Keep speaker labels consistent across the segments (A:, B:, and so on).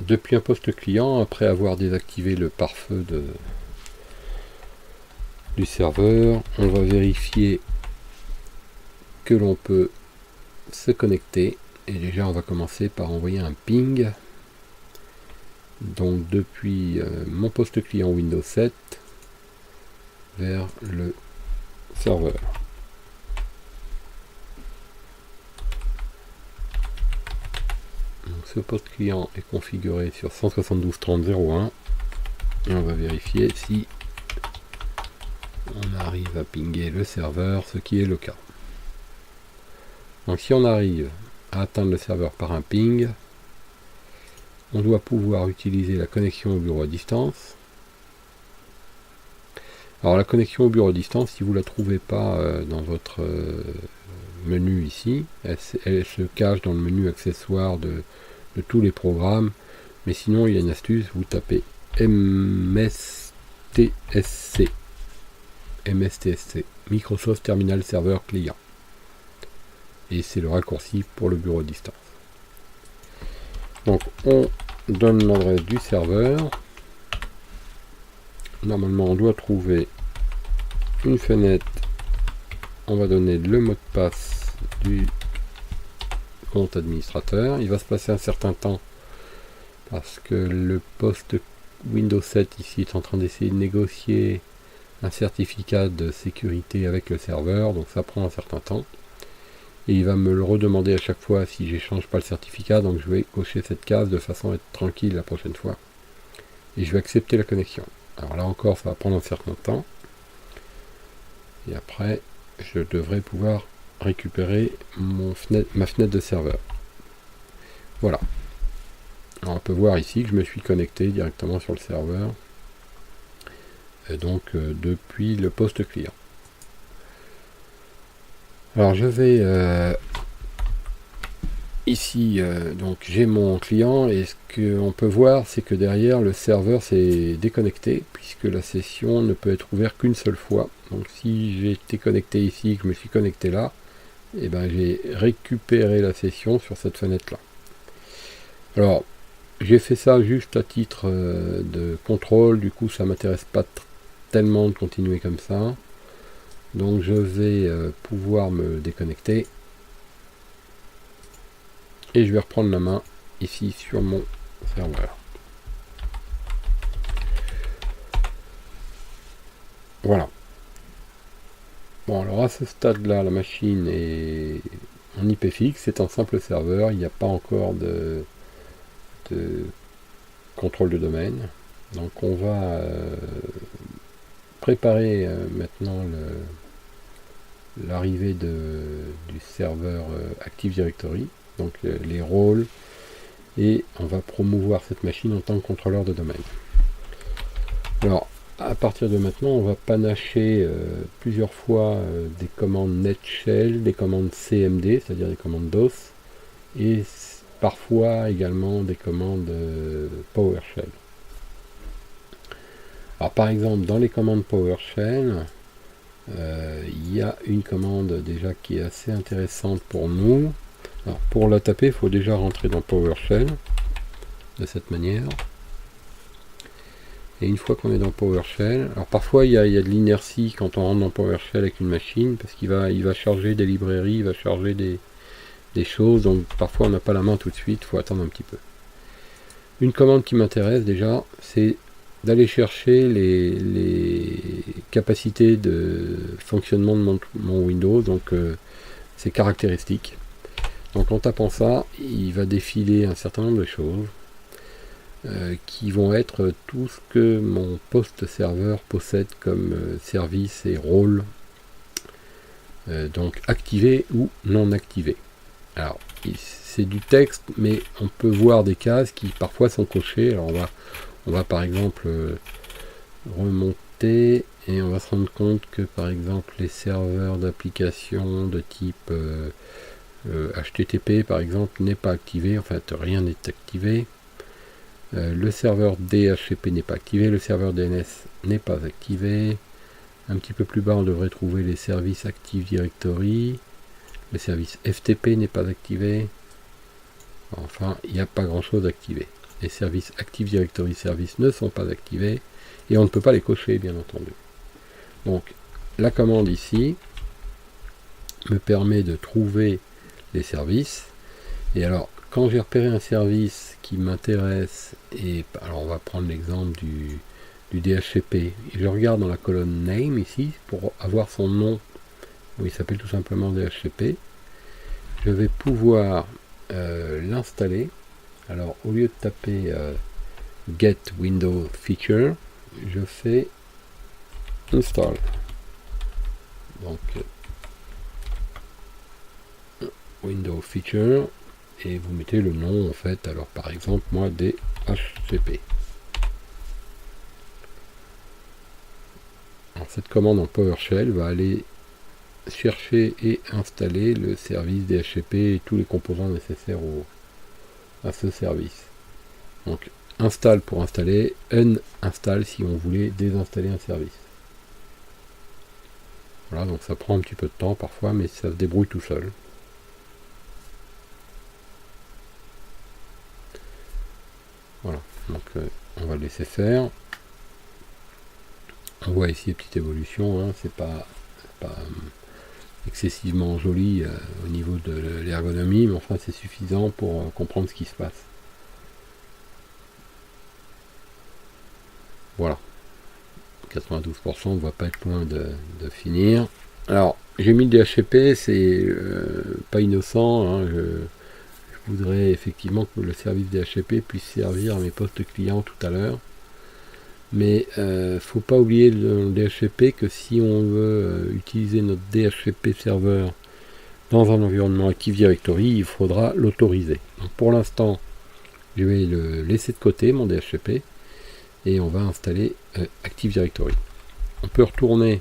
A: depuis un poste client, après avoir désactivé le pare-feu du serveur, on va vérifier que l'on peut se connecter. Et déjà on va commencer par envoyer un ping. Donc depuis mon poste client Windows 7 vers le serveur. Donc ce poste client est configuré sur 172.30.01 et on va vérifier si on arrive à pinguer le serveur, ce qui est le cas. Donc si on arrive à atteindre le serveur par un ping, on doit pouvoir utiliser la connexion au bureau à distance. Alors la connexion au bureau à distance, si vous ne la trouvez pas dans votre menu ici, elle se cache dans le menu accessoires de tous les programmes, mais sinon il y a une astuce, vous tapez MSTSC, Microsoft Terminal Server Client, et c'est le raccourci pour le bureau à distance. Donc on donne l'adresse du serveur. Normalement on doit trouver une fenêtre, on va donner le mot de passe du compte administrateur. Il va se passer un certain temps parce que le poste Windows 7 ici est en train d'essayer de négocier un certificat de sécurité avec le serveur, donc ça prend un certain temps. Et il va me le redemander à chaque fois si j'échange pas le certificat, donc je vais cocher cette case de façon à être tranquille la prochaine fois. Et je vais accepter la connexion. Alors là encore, ça va prendre un certain temps. Et après, je devrais pouvoir récupérer ma fenêtre de serveur. Voilà. Alors on peut voir ici que je me suis connecté directement sur le serveur. Et donc depuis le poste client. Alors je vais ici, donc j'ai mon client, et ce qu'on peut voir c'est que derrière le serveur s'est déconnecté puisque la session ne peut être ouverte qu'une seule fois. Donc si j'ai été connecté ici, que je me suis connecté là, et ben j'ai récupéré la session sur cette fenêtre là. Alors j'ai fait ça juste à titre de contrôle, du coup ça m'intéresse pas tellement de continuer comme ça. Donc je vais pouvoir me déconnecter et je vais reprendre la main ici sur mon serveur. Voilà. Bon, alors à ce stade là, la machine est en IP fixe, c'est un simple serveur, il n'y a pas encore de contrôle de domaine. Donc on va préparer maintenant l'arrivée du serveur Active Directory, donc les rôles, et on va promouvoir cette machine en tant que contrôleur de domaine. Alors à partir de maintenant, on va panacher plusieurs fois des commandes netshell, des commandes cmd, c'est-à-dire des commandes DOS, et parfois également des commandes PowerShell. Alors par exemple, dans les commandes PowerShell, il y a une commande déjà qui est assez intéressante pour nous. Alors pour la taper, il faut déjà rentrer dans PowerShell de cette manière. Et une fois qu'on est dans PowerShell, alors parfois il y a de l'inertie quand on rentre dans PowerShell avec une machine, parce qu'il va charger des librairies, il va charger des choses, donc parfois on n'a pas la main tout de suite, il faut attendre un petit peu. Une commande qui m'intéresse déjà, c'est d'aller chercher les capacités de fonctionnement de mon Windows, donc ses caractéristiques. Donc en tapant ça, il va défiler un certain nombre de choses qui vont être tout ce que mon poste serveur possède comme service et rôle, donc activé ou non activé. Alors c'est du texte, mais on peut voir des cases qui parfois sont cochées. Alors on va par exemple remonter et on va se rendre compte que par exemple les serveurs d'application de type HTTP par exemple n'est pas activé, en fait rien n'est activé. Le serveur DHCP n'est pas activé, le serveur DNS n'est pas activé. Un petit peu plus bas on devrait trouver les services Active Directory. Le service FTP n'est pas activé. Enfin, il n'y a pas grand chose activé. les services Active Directory Service ne sont pas activés, et on ne peut pas les cocher, bien entendu. Donc, la commande ici me permet de trouver les services. Et alors, quand j'ai repéré un service qui m'intéresse, et alors on va prendre l'exemple du DHCP, et je regarde dans la colonne Name ici, pour avoir son nom, où il s'appelle tout simplement DHCP, je vais pouvoir l'installer. Alors, au lieu de taper Get Window Feature, je fais Install. Donc, Window Feature, et vous mettez le nom en fait, alors par exemple moi DHCP. Alors cette commande en PowerShell va aller chercher et installer le service DHCP et tous les composants nécessaires à ce service. Donc install pour installer, uninstall si on voulait désinstaller un service. Voilà, donc ça prend un petit peu de temps parfois, mais ça se débrouille tout seul. Voilà, donc on va le laisser faire. On voit ici une petite évolution, hein, c'est pas excessivement joli au niveau de l'ergonomie, mais enfin c'est suffisant pour comprendre ce qui se passe. Voilà, 92% ne va pas être loin de finir. Alors, j'ai mis le DHCP, c'est pas innocent, hein, je voudrais effectivement que le service DHCP puisse servir à mes postes clients tout à l'heure. Mais faut pas oublier le DHCP que si on veut utiliser notre DHCP serveur dans un environnement Active Directory, il faudra l'autoriser. Donc pour l'instant, je vais le laisser de côté, mon DHCP, et on va installer Active Directory. On peut retourner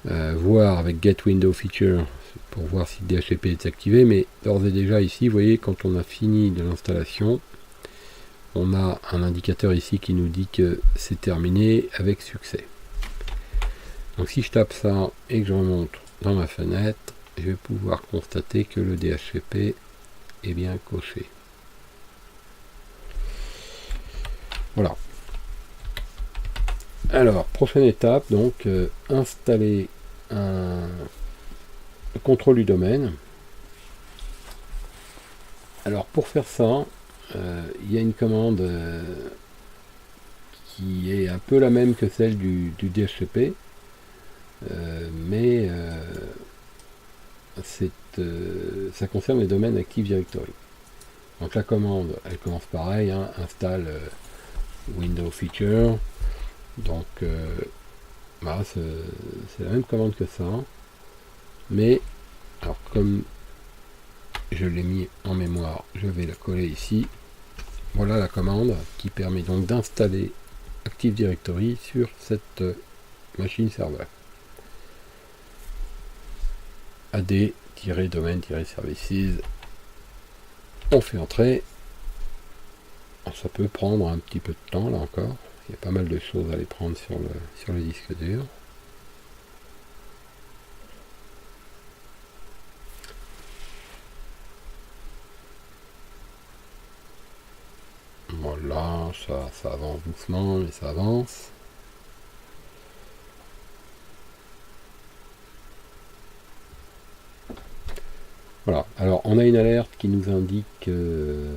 A: voir avec Get Window Feature pour voir si le DHCP est activé, mais d'ores et déjà ici, vous voyez, quand on a fini de l'installation, on a un indicateur ici qui nous dit que c'est terminé avec succès. Donc si je tape ça et que je remonte dans ma fenêtre, je vais pouvoir constater que le DHCP est bien coché. Voilà. Alors, prochaine étape, donc installer un contrôle du domaine. Alors pour faire ça, il y a une commande qui est un peu la même que celle du DHCP, mais ça concerne les domaines Active Directory. Donc la commande, elle commence pareil, hein, install Window Feature. Donc voilà, c'est la même commande que ça, mais alors comme je l'ai mis en mémoire, je vais la coller ici. Voilà la commande qui permet donc d'installer Active Directory sur cette machine serveur. AD-domaine-services. On fait entrer. Ça peut prendre un petit peu de temps là encore. Il y a pas mal de choses à aller prendre sur le disque dur. Voilà, ça avance doucement, mais ça avance. Voilà, alors on a une alerte qui nous indique que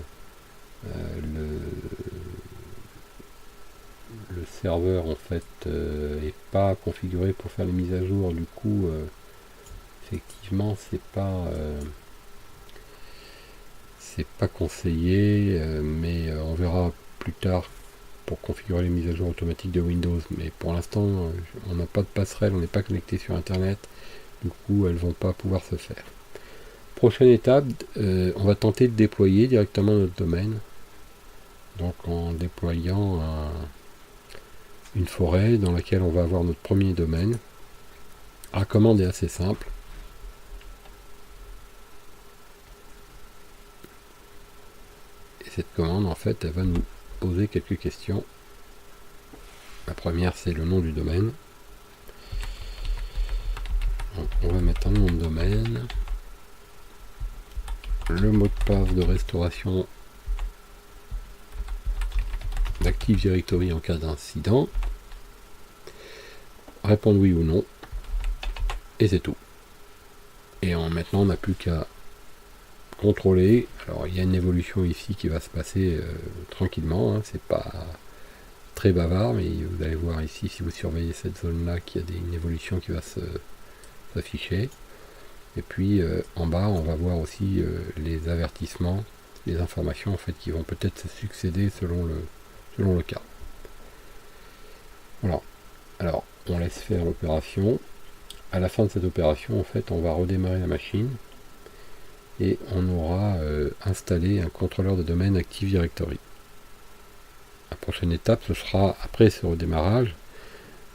A: le serveur en fait n'est pas configuré pour faire les mises à jour. Du coup, effectivement, c'est pas conseillé, mais on verra plus tard pour configurer les mises à jour automatiques de Windows. Mais pour l'instant, on n'a pas de passerelle, on n'est pas connecté sur Internet. Du coup, elles vont pas pouvoir se faire. Prochaine étape, on va tenter de déployer directement notre domaine. Donc en déployant une forêt dans laquelle on va avoir notre premier domaine. La commande est assez simple. Et cette commande, en fait, elle va nous poser quelques questions. La première, c'est le nom du domaine. Donc, on va mettre un nom de domaine. Le mot de passe de restauration Active Directory en cas d'incident, répondre oui ou non, et c'est tout. Et maintenant on n'a plus qu'à contrôler. Alors il y a une évolution ici qui va se passer tranquillement, hein, c'est pas très bavard, mais vous allez voir ici, si vous surveillez cette zone là, qu'il y a une évolution qui va s'afficher. Et puis en bas on va voir aussi les avertissements, les informations en fait qui vont peut-être se succéder selon le cas. Voilà. Alors on laisse faire l'opération. À la fin de cette opération, en fait, on va redémarrer la machine et on aura installé un contrôleur de domaine Active Directory. La prochaine étape, ce sera, après ce redémarrage,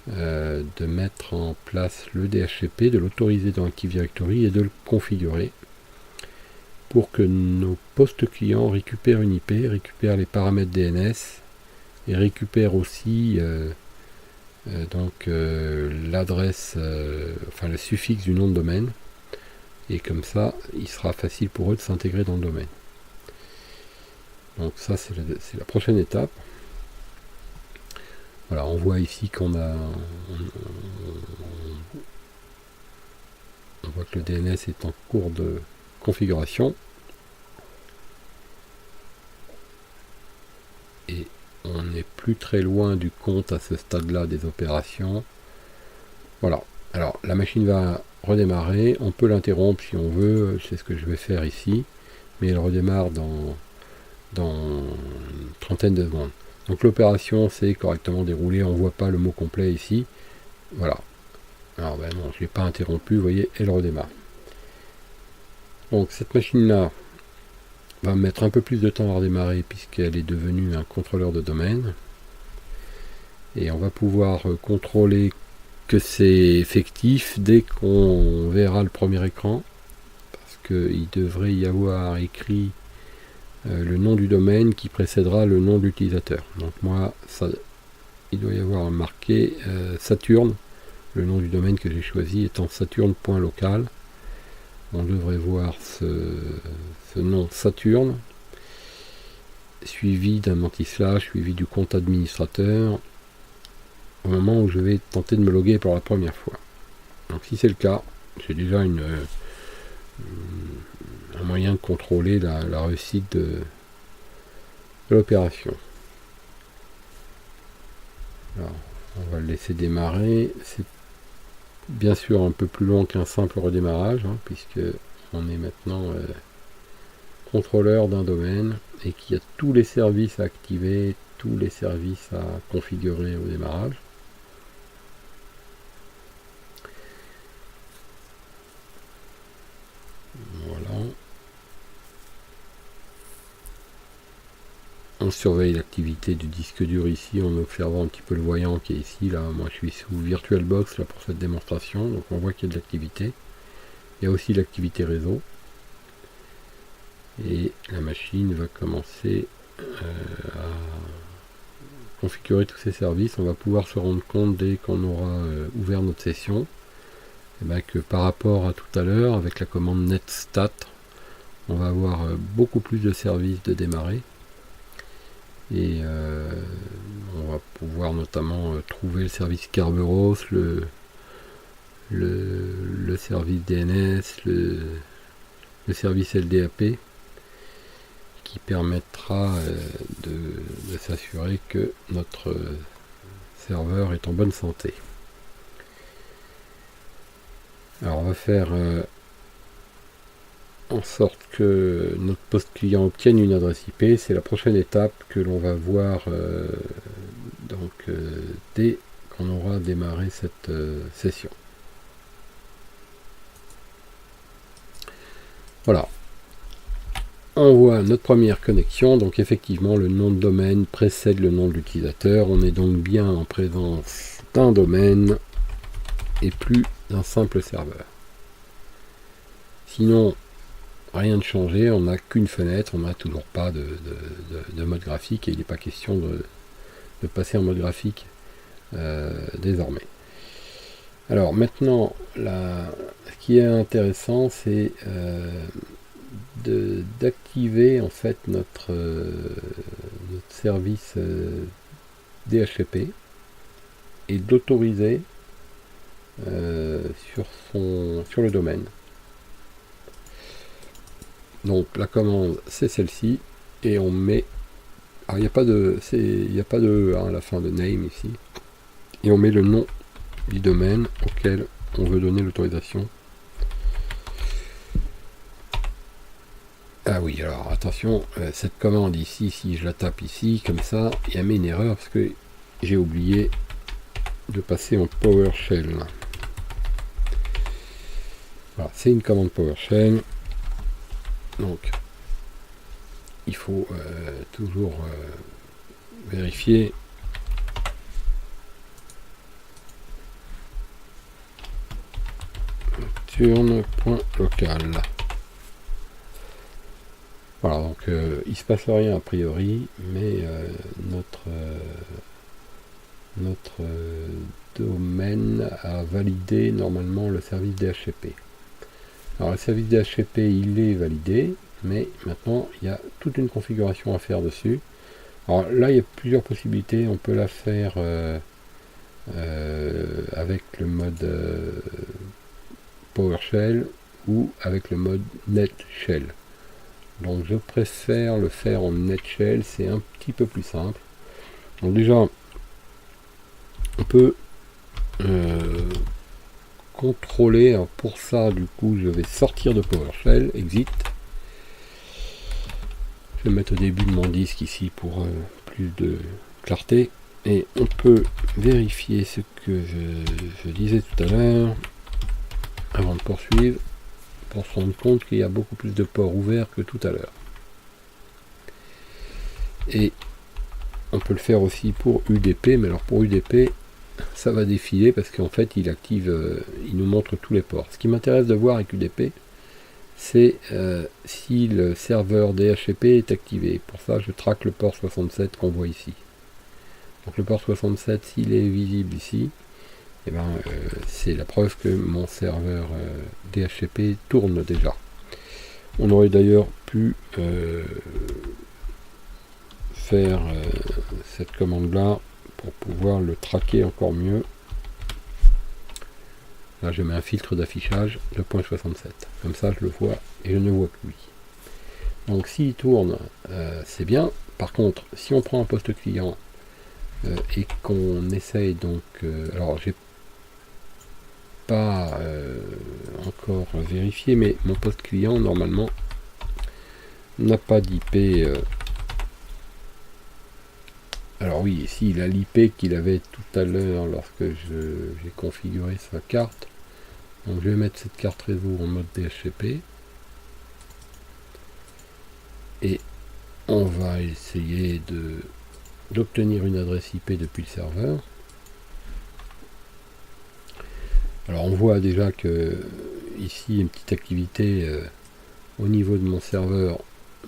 A: de mettre en place le DHCP, de l'autoriser dans Active Directory et de le configurer pour que nos postes clients récupèrent une IP, récupèrent les paramètres DNS et récupèrent aussi l'adresse, enfin le suffixe du nom de domaine, et comme ça il sera facile pour eux de s'intégrer dans le domaine. Donc ça c'est la prochaine étape. Voilà, on voit ici qu'on a on voit que le DNS est en cours de configuration et on n'est plus très loin du compte à ce stade-là des opérations. Voilà. Alors, la machine va redémarrer. On peut l'interrompre si on veut. C'est ce que je vais faire ici. Mais elle redémarre dans une trentaine de secondes. Donc, l'opération s'est correctement déroulée. On ne voit pas le mot complet ici. Voilà. Alors, ben non, je ne l'ai pas interrompu. Vous voyez, elle redémarre. Donc, cette machine-là va mettre un peu plus de temps à redémarrer puisqu'elle est devenue un contrôleur de domaine. Et on va pouvoir contrôler que c'est effectif dès qu'on verra le premier écran, parce qu'il devrait y avoir écrit le nom du domaine qui précédera le nom de l'utilisateur. Donc moi, il doit y avoir marqué Saturne, le nom du domaine que j'ai choisi étant saturne.local. On devrait voir ce nom Saturne, suivi d'un anti-slash, suivi du compte administrateur, au moment où je vais tenter de me loguer pour la première fois. Donc si c'est le cas, j'ai déjà un moyen de contrôler la réussite de l'opération. Alors, on va le laisser démarrer. C'est bien sûr un peu plus long qu'un simple redémarrage, hein, puisque on est maintenant contrôleur d'un domaine et qu'il y a tous les services à activer, tous les services à configurer au démarrage. Voilà. On surveille l'activité du disque dur ici en observant un petit peu le voyant qui est ici. Là, moi je suis sous VirtualBox là, pour cette démonstration, donc on voit qu'il y a de l'activité. Il y a aussi l'activité réseau. Et la machine va commencer à configurer tous ces services. On va pouvoir se rendre compte dès qu'on aura ouvert notre session que par rapport à tout à l'heure, avec la commande netstat, on va avoir beaucoup plus de services de démarrer. Et on va pouvoir notamment trouver le service Kerberos, le service DNS, le service LDAP, qui permettra de s'assurer que notre serveur est en bonne santé. Alors on va faire en sorte que notre poste client obtienne une adresse IP. C'est la prochaine étape que l'on va voir dès qu'on aura démarré cette session. Voilà. On voit notre première connexion. Donc effectivement, le nom de domaine précède le nom de l'utilisateur. On est donc bien en présence d'un domaine et plus d'un simple serveur. Sinon, rien de changé, on n'a qu'une fenêtre, on n'a toujours pas de mode graphique et il n'est pas question de passer en mode graphique désormais. Alors maintenant, ce qui est intéressant, c'est d'activer en fait notre service DHCP et d'autoriser sur le domaine. Donc la commande c'est celle-ci et on met, alors il n'y a pas de E à la fin de name ici, et on met le nom du domaine auquel on veut donner l'autorisation. Ah oui, alors attention, cette commande ici, si je la tape ici, comme ça, il y a une erreur parce que j'ai oublié de passer en PowerShell. Voilà, c'est une commande PowerShell. Donc, il faut toujours vérifier. Turn.local. Voilà, donc il se passe rien a priori, mais notre domaine a validé normalement le service DHCP. Alors le service DHCP il est validé, mais maintenant il y a toute une configuration à faire dessus. Alors là il y a plusieurs possibilités, on peut la faire avec le mode PowerShell ou avec le mode NetShell. Donc je préfère le faire en NetShell, c'est un petit peu plus simple. Donc déjà, on peut contrôler. Alors pour ça, du coup, je vais sortir de PowerShell, exit. Je vais mettre au début de mon disque ici pour plus de clarté. Et on peut vérifier ce que je disais tout à l'heure, avant de poursuivre, pour se rendre compte qu'il y a beaucoup plus de ports ouverts que tout à l'heure. Et on peut le faire aussi pour UDP, mais alors pour UDP, ça va défiler parce qu'en fait il active, il nous montre tous les ports. Ce qui m'intéresse de voir avec UDP, c'est si le serveur DHCP est activé. Pour ça, je traque le port 67 qu'on voit ici. Donc le port 67, s'il est visible ici, et ben, c'est la preuve que mon serveur DHCP tourne déjà. On aurait d'ailleurs pu faire cette commande là pour pouvoir le traquer encore mieux. Là je mets un filtre d'affichage de .67, comme ça je le vois et je ne vois que lui. Donc s'il tourne, c'est bien. Par contre, si on prend un poste client et qu'on essaye donc, alors j'ai pas encore vérifié, mais mon poste client normalement n'a pas d'IP. Alors oui, si, il a l'IP qu'il avait tout à l'heure lorsque j'ai configuré sa carte. Donc je vais mettre cette carte réseau en mode DHCP. Et on va essayer d'obtenir une adresse IP depuis le serveur. Alors on voit déjà que ici une petite activité au niveau de mon serveur,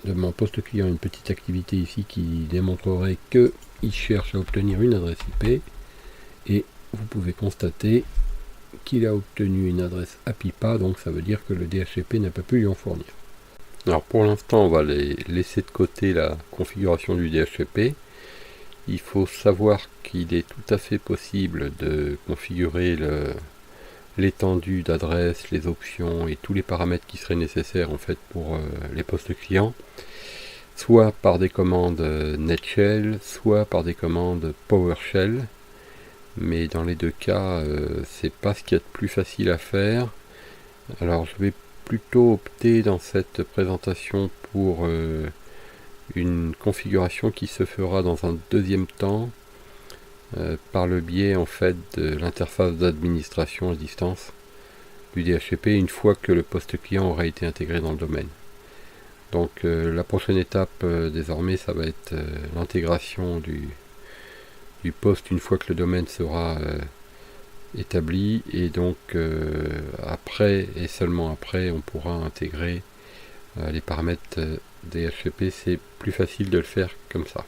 A: de mon poste client, une petite activité ici qui démontrerait qu'il cherche à obtenir une adresse IP. Et vous pouvez constater qu'il a obtenu une adresse APIPA, donc ça veut dire que le DHCP n'a pas pu lui en fournir. Alors pour l'instant, on va laisser de côté la configuration du DHCP. Il faut savoir qu'il est tout à fait possible de configurer l'étendue d'adresse, les options et tous les paramètres qui seraient nécessaires en fait pour les postes clients, soit par des commandes NetShell, soit par des commandes PowerShell. Mais dans les deux cas, c'est pas ce qu'il y a de plus facile à faire. Alors je vais plutôt opter dans cette présentation pour une configuration qui se fera dans un deuxième temps par le biais en fait de l'interface d'administration à distance du DHCP une fois que le poste client aura été intégré dans le domaine. Donc la prochaine étape désormais ça va être l'intégration du poste une fois que le domaine sera établi, et donc après et seulement après on pourra intégrer les paramètres DHCP. C'est plus facile de le faire comme ça.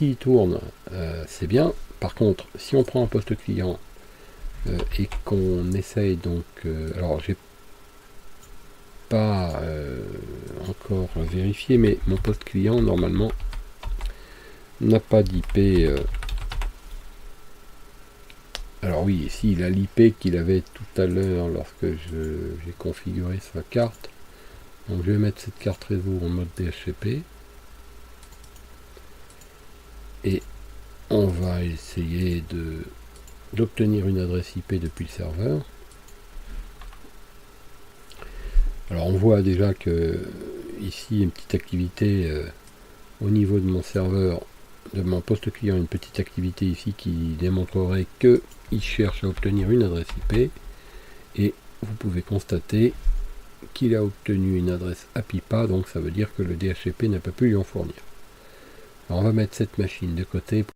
A: S'il tourne, c'est bien. Par contre, si on prend un poste client et qu'on essaye donc... alors, j'ai pas encore vérifié, mais mon poste client, normalement, n'a pas d'IP... alors oui, ici, il a l'IP qu'il avait tout à l'heure lorsque j'ai configuré sa carte. Donc je vais mettre cette carte réseau en mode DHCP. Et on va essayer d'obtenir une adresse IP depuis le serveur. Alors on voit déjà que ici une petite activité au niveau de mon serveur, de mon poste client, une petite activité ici qui démontrerait qu'il cherche à obtenir une adresse IP. Et vous pouvez constater qu'il a obtenu une adresse APIPA, donc ça veut dire que le DHCP n'a pas pu lui en fournir. Alors on va mettre cette machine de côté.